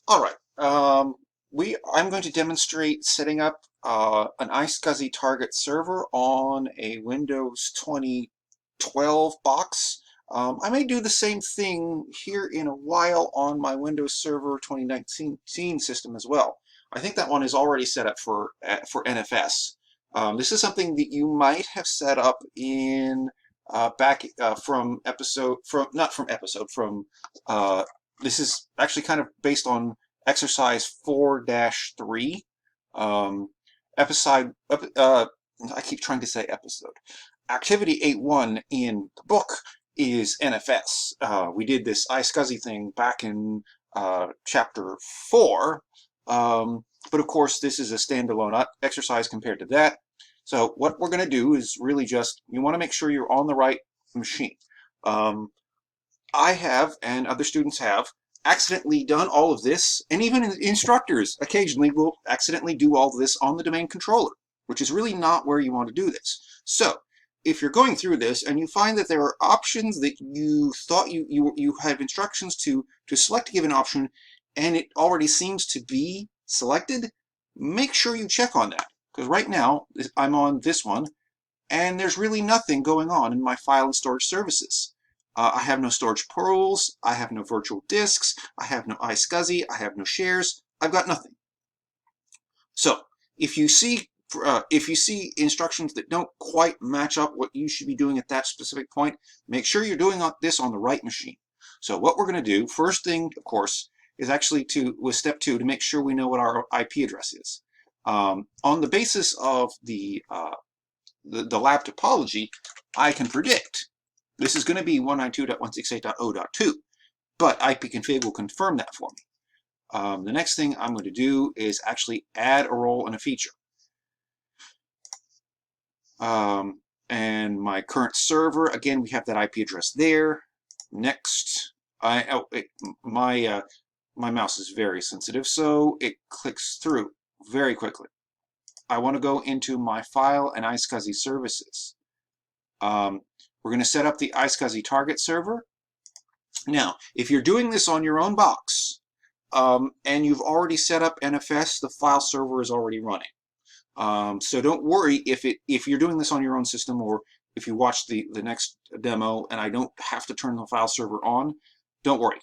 All right. I'm going to demonstrate setting up an iSCSi target server on a Windows 2012 box. I may do the same thing here in a while on my Windows Server 2019 system as well. I think that one is already set up for NFS. This is something that you might have set up in back from episode from not from episode from this is actually kind of based on exercise 4-3. Um, episode, I keep trying to say episode. Activity 8.1 in the book is NFS. We did this iSCSi thing back in chapter 4, but of course this is a standalone exercise compared to that. So what we're going to do is really just, you want to make sure you're on the right machine. I have, and other students have, accidentally done all of this, and even instructors occasionally will accidentally do all of this on the domain controller, which is really not where you want to do this. So if you're going through this and you find that there are options that you thought you have instructions to select a given option and it already seems to be selected, make sure you check on that. Because right now I'm on this one and there's really nothing going on in my file and storage services. I have no storage pools, I have no virtual disks, I have no iSCSi, I have no shares, I've got nothing. So if you see instructions that don't quite match up what you should be doing at that specific point, make sure you're doing this on the right machine. So what we're going to do, first thing, of course, is actually with step 2 to make sure we know what our IP address is. On the basis of the lab topology, I can predict this is going to be 192.168.0.2, but ipconfig will confirm that for me. The next thing I'm going to do is actually add a role and a feature. And my current server, again, we have that IP address there. Next, my mouse is very sensitive, so it clicks through very quickly. I want to go into my file and iSCSi services. We're going to set up the iSCSi target server. Now, if you're doing this on your own box and you've already set up NFS, the file server is already running. So don't worry if you're doing this on your own system, or if you watch the next demo and I don't have to turn the file server on, don't worry.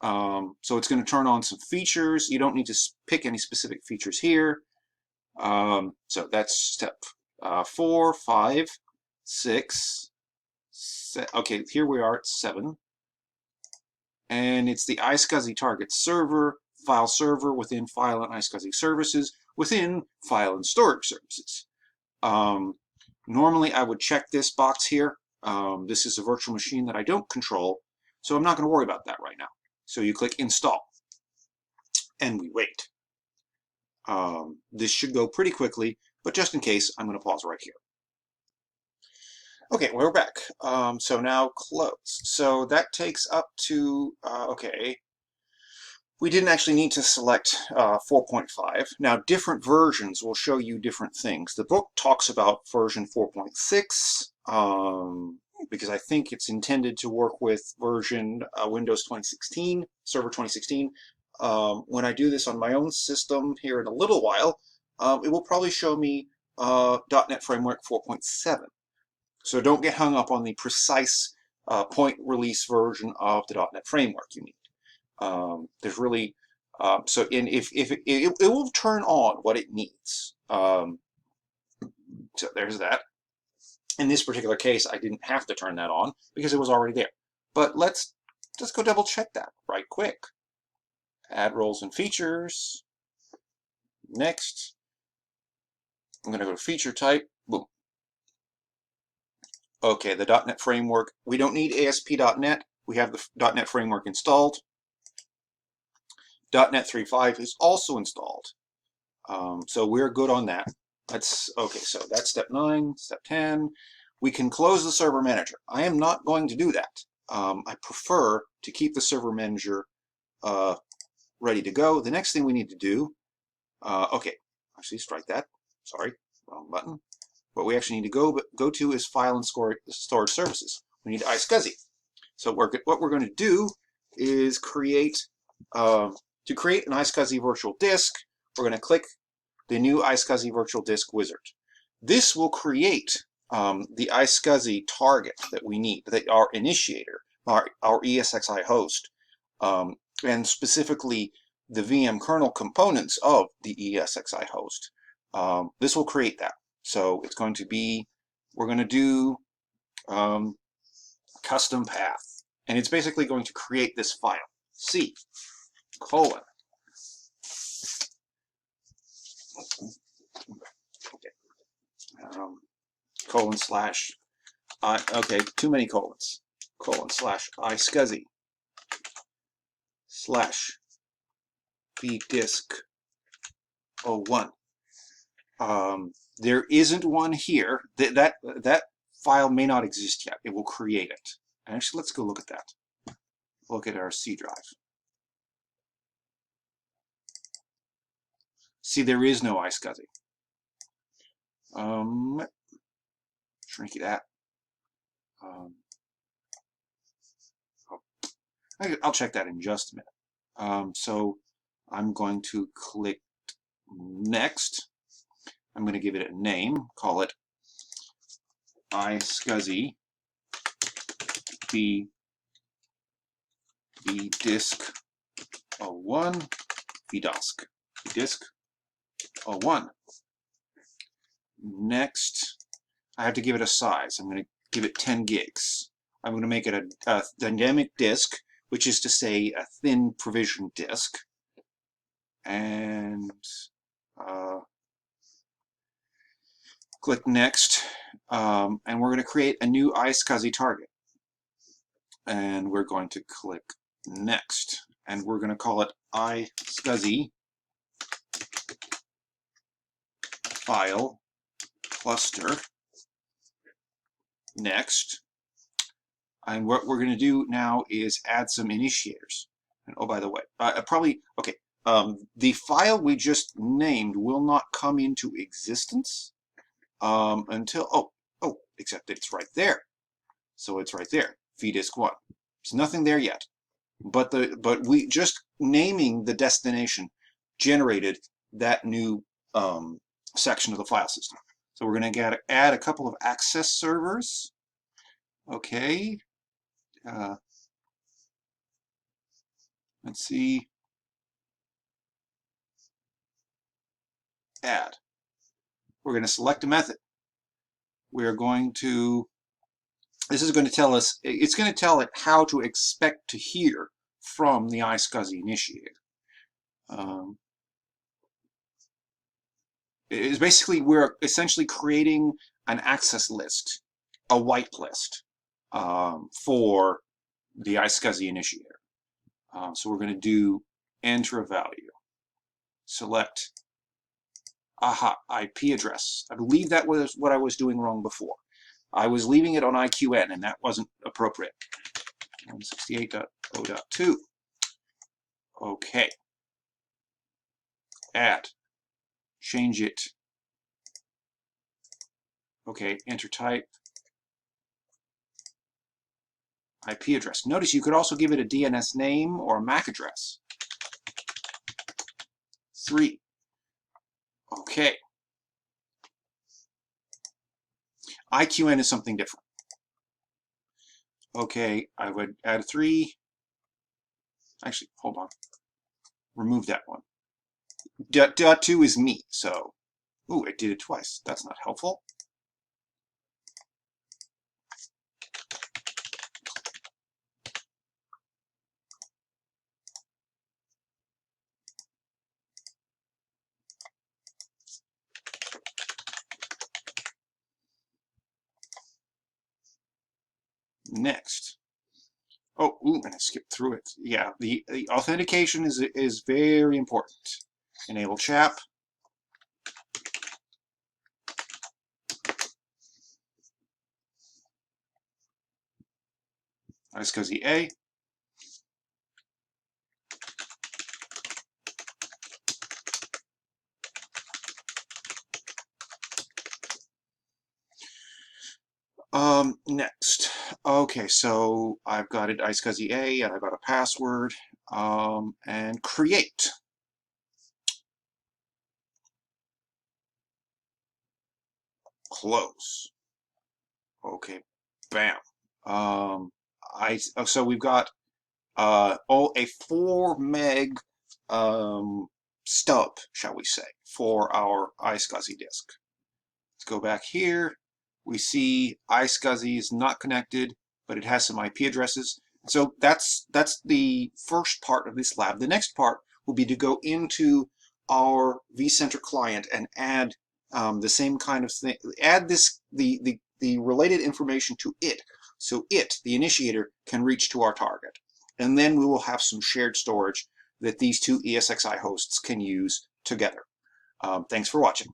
So it's going to turn on some features. You don't need to pick any specific features here. So that's step 4, 5, 6. Okay, here we are at 7. And it's the iSCSi target server, file server within file and iSCSi services, within file and storage services. Normally I would check this box here. This is a virtual machine that I don't control, so I'm not going to worry about that right now. So you click install, and we wait. This should go pretty quickly, but just in case, I'm going to pause right here. Okay, we're back. So now close. So that takes up to, okay, we didn't actually need to select 4.5. Now, different versions will show you different things. The book talks about version 4.6, because I think it's intended to work with version Windows 2016, Server 2016. When I do this on my own system here in a little while, it will probably show me .NET Framework 4.7. So don't get hung up on the precise point release version of the .NET Framework you need. There's really, if it will turn on what it needs. So there's that. In this particular case, I didn't have to turn that on because it was already there. But let's just go double check that right quick. Add roles and features. Next, I'm going to go to feature type. Boom. Okay, the .NET Framework. We don't need ASP.NET. We have the .NET Framework installed. .NET 3.5 is also installed. So we're good on that. Okay, so that's step 9, step 10. We can close the server manager. I am not going to do that. I prefer to keep the server manager ready to go. The next thing we need to do, okay, actually strike that. Sorry, wrong button. What we actually need to go to is file and storage services. We need iSCSi. So what we're going to do is create To create an iSCSi virtual disk, we're going to click the new iSCSi virtual disk wizard. This will create the iSCSi target that we need, that our initiator, our iSCSi host, and specifically the VM kernel components of the iSCSi host. This will create that. So it's going to be, we're going to do custom path, and it's basically going to create this file, C:, colon slash, okay, too many colons, colon slash iSCSi slash vdisk 01. There isn't one here. That file may not exist yet. It will create it. Actually, let's go look at that. Look at our C drive. See, there is no iSCSi. Shrink that. I'll check that in just a minute. So I'm going to click next. I'm going to give it a name. Call it iSCSi vdisk 01 vdisk 01. Next, I have to give it a size. I'm going to give it 10 gigs. I'm going to make it a dynamic disk, which is to say a thin provision disk. And click next. And we're going to create a new iSCSi target. And we're going to click next. And we're going to call it iSCSi file cluster. Next. And what we're going to do now is add some initiators. And oh, by the way, the file we just named will not come into existence until, except it's right there. So it's right there, vdisk 1. There's nothing there yet. But we just naming the destination generated that new section of the file system. So we're going to add a couple of access servers. Okay. Let's see. Add. We're going to select a method. We're going to, this is going to tell us, it's going to tell it how to expect to hear from the iSCSi initiator. It's basically, we're essentially creating an access list, a whitelist for the iSCSi initiator. So we're going to do enter a value. Select IP address. I believe that was what I was doing wrong before. I was leaving it on IQN, and that wasn't appropriate. 168.0.2. Okay. Add. Change it. Okay, enter type. IP address. Notice you could also give it a DNS name or a MAC address. 3. Okay. IQN is something different. Okay, I would add a 3. Actually, hold on. Remove that one. .2 is me, so... Ooh, I did it twice. That's not helpful. Next. Oh, ooh, and I skipped through it. Yeah, the authentication is very important. Enable CHAP. iSCSi A. Next. Okay, so I've got it iSCSi A, and I've got a password. and create. Close. Okay, bam. So we've got a 4 meg stub, shall we say, for our iSCSi disk. Let's go back here. We see iSCSi is not connected, but it has some IP addresses. So that's the first part of this lab. The next part will be to go into our vCenter client and add the same kind of thing. Add the related information to it, so it, the initiator, can reach to our target. And then we will have some shared storage that these two ESXi hosts can use together. Thanks for watching.